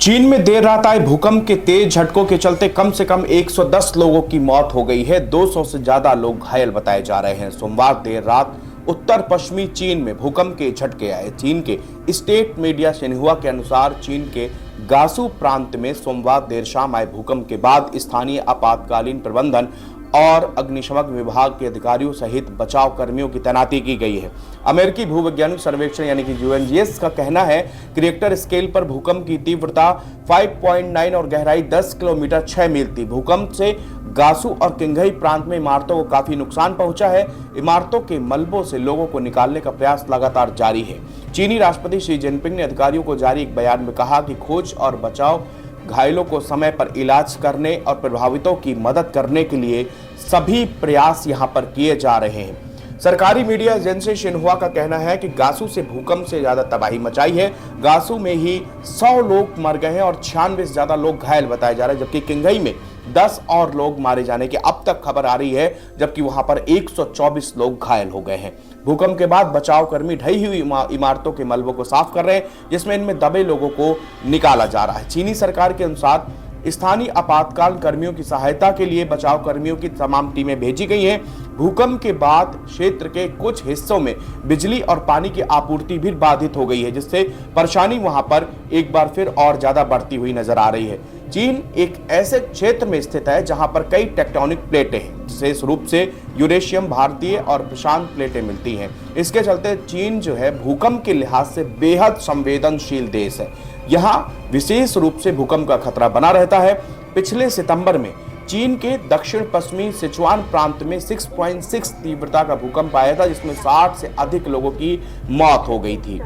चीन में देर रात आए भूकंप के तेज झटकों के चलते कम से कम 110 लोगों की मौत हो गई है। 200 से ज्यादा लोग घायल बताए जा रहे हैं। सोमवार देर रात उत्तर पश्चिमी चीन में भूकंप के झटके आए। चीन के स्टेट मीडिया शिन्हुआ के अनुसार चीन के गासू प्रांत में सोमवार देर शाम आए भूकंप के बाद स्थानीय आपातकालीन प्रबंधन और अग्निशमन विभाग के अधिकारियों सहित बचाव कर्मियों की तैनाती की गई है। अमेरिकी भूवैज्ञानिक सर्वेक्षण यानी कि यूएसजीएस का कहना है कि रिक्टर स्केल पर भूकंप की तीव्रता 5.9 और गहराई 10 किलोमीटर 6 मील थी। भूकंप से गासू और किंघई प्रांत में इमारतों को काफी नुकसान पहुंचा है। इमारतों के मलबों से लोगों को निकालने का प्रयास लगातार जारी है। चीनी राष्ट्रपति शी जिनपिंग ने अधिकारियों को जारी एक बयान में कहा कि खोज और बचाव, घायलों को समय पर इलाज करने और प्रभावितों की मदद करने के लिए सभी प्रयास यहां पर किए जा रहे हैं। सरकारी मीडिया एजेंसी शिन्हुआ का कहना है कि गासू से भूकंप से ज्यादा तबाही मचाई है। गासू में ही 100 लोग मर गए हैं और 96 से ज्यादा लोग घायल बताए जा रहे हैं, जबकि किंघई में 10 और लोग मारे जाने की अब तक खबर आ रही है, जबकि वहां पर 124 लोग घायल हो गए हैं। भूकंप के बाद बचाव कर्मी ढही हुई इमारतों के मलबों को साफ कर रहे हैं, जिसमें इनमें दबे लोगों को निकाला जा रहा है। चीनी सरकार के अनुसार स्थानीय आपातकाल कर्मियों की सहायता के लिए बचाव कर्मियों की तमाम टीमें भेजी गई हैं। भूकंप के बाद क्षेत्र के कुछ हिस्सों में बिजली और पानी की आपूर्ति भी बाधित हो गई है, जिससे परेशानी वहां पर एक बार फिर और ज्यादा बढ़ती हुई नजर आ रही है। चीन एक ऐसे क्षेत्र में स्थित है जहां पर कई टेक्टोनिक प्लेटें हैं, विशेष रूप से यूरेशियम, भारतीय और प्रशांत प्लेटें मिलती हैं। इसके चलते चीन जो है भूकंप के लिहाज से बेहद संवेदनशील देश है। यहाँ विशेष रूप से भूकंप का खतरा बना रहता है। पिछले सितंबर में चीन के दक्षिण पश्चिमी सिचुआन प्रांत में 6.6 तीव्रता का भूकंप आया था, जिसमें 60 से अधिक लोगों की मौत हो गई थी।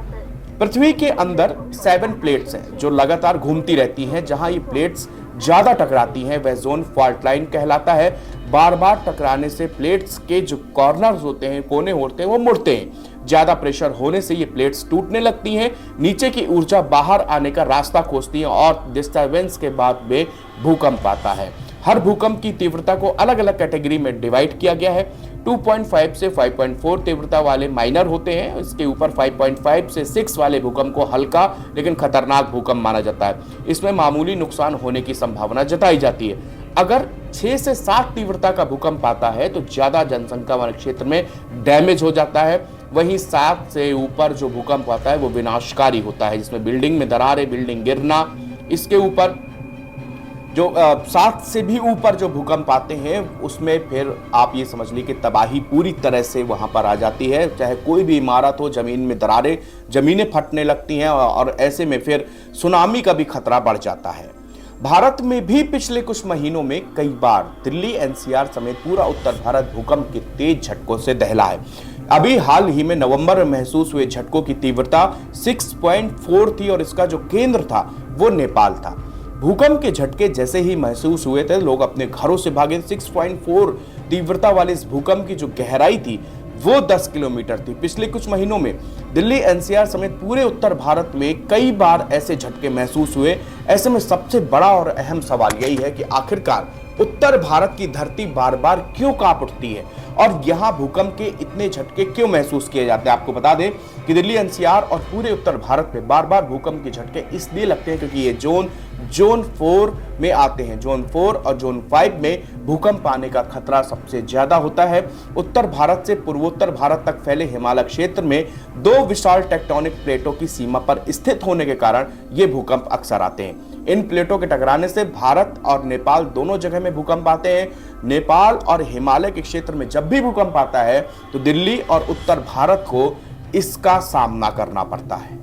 पृथ्वी के अंदर 7 प्लेट्स हैं जो लगातार घूमती रहती हैं। जहां ये प्लेट्स ज्यादा टकराती हैं वह जोन फॉल्ट लाइन कहलाता है। बार बार टकराने से प्लेट्स के जो कॉर्नर्स होते हैं, कोने होते हैं, वो मुड़ते हैं। ज्यादा प्रेशर होने से ये प्लेट्स टूटने लगती हैं, नीचे की ऊर्जा बाहर आने का रास्ता खोजती है और डिस्टर्बेंस के बाद में भूकंप आता है। हर भूकंप की तीव्रता को अलग अलग कैटेगरी में डिवाइड किया गया है। 2.5 से 5.4 तीव्रता वाले माइनर होते हैं। इसके ऊपर 5.5 से 6 वाले भूकंप को हल्का लेकिन खतरनाक भूकंप माना जाता है। इसमें मामूली नुकसान होने की संभावना जताई जाती है। अगर 6 से 7 तीव्रता का भूकंप आता है तो ज्यादा जनसंख्या वाले क्षेत्र में डैमेज हो जाता है। वहीं 7 से ऊपर जो भूकंप आता है वो विनाशकारी होता है, जिसमें बिल्डिंग में दरारें, बिल्डिंग गिरना। इसके ऊपर जो 7 से भी ऊपर जो भूकंप आते हैं उसमें फिर आप ये समझ लीजिए कि तबाही पूरी तरह से वहां पर आ जाती है। चाहे कोई भी इमारत हो, जमीन में दरारें, जमीनें फटने लगती हैं और ऐसे में फिर सुनामी का भी खतरा बढ़ जाता है। भारत में भी पिछले कुछ महीनों में कई बार दिल्ली, एनसीआर समेत पूरा उत्तर भारत भूकंप के तेज झटकों से दहला है। अभी हाल ही में नवंबर में महसूस हुए झटकों की तीव्रता 6.4 थी और इसका जो केंद्र था वो नेपाल था। भूकंप के झटके जैसे ही महसूस हुए थे लोग अपने घरों से भागे। 6.4 तीव्रता वाले इस भूकंप की जो गहराई थी वो 10 किलोमीटर थी। पिछले कुछ महीनों में दिल्ली, एनसीआर समेत पूरे उत्तर भारत में कई बार ऐसे झटके महसूस हुए। ऐसे में सबसे बड़ा और अहम सवाल यही है कि आखिरकार उत्तर भारत की धरती बार बार क्यों कांप उठती है और यहाँ भूकंप के इतने झटके क्यों महसूस किए जाते हैं। आपको बता दें कि दिल्ली, एनसीआर और पूरे उत्तर भारत में बार बार भूकंप के झटके इसलिए लगते हैं क्योंकि ये जोन 4 में आते हैं। जोन 4 और जोन 5 में भूकंप आने का खतरा सबसे ज्यादा होता है। उत्तर भारत से पूर्वोत्तर भारत तक फैले हिमालय क्षेत्र में 2 विशाल टेक्टोनिक प्लेटों की सीमा पर स्थित होने के कारण ये भूकंप अक्सर आते हैं। इन प्लेटों के टकराने से भारत और नेपाल दोनों जगह में भूकंप आते हैं। नेपाल और हिमालय के क्षेत्र में जब भी भूकंप आता है तो दिल्ली और उत्तर भारत को इसका सामना करना पड़ता है।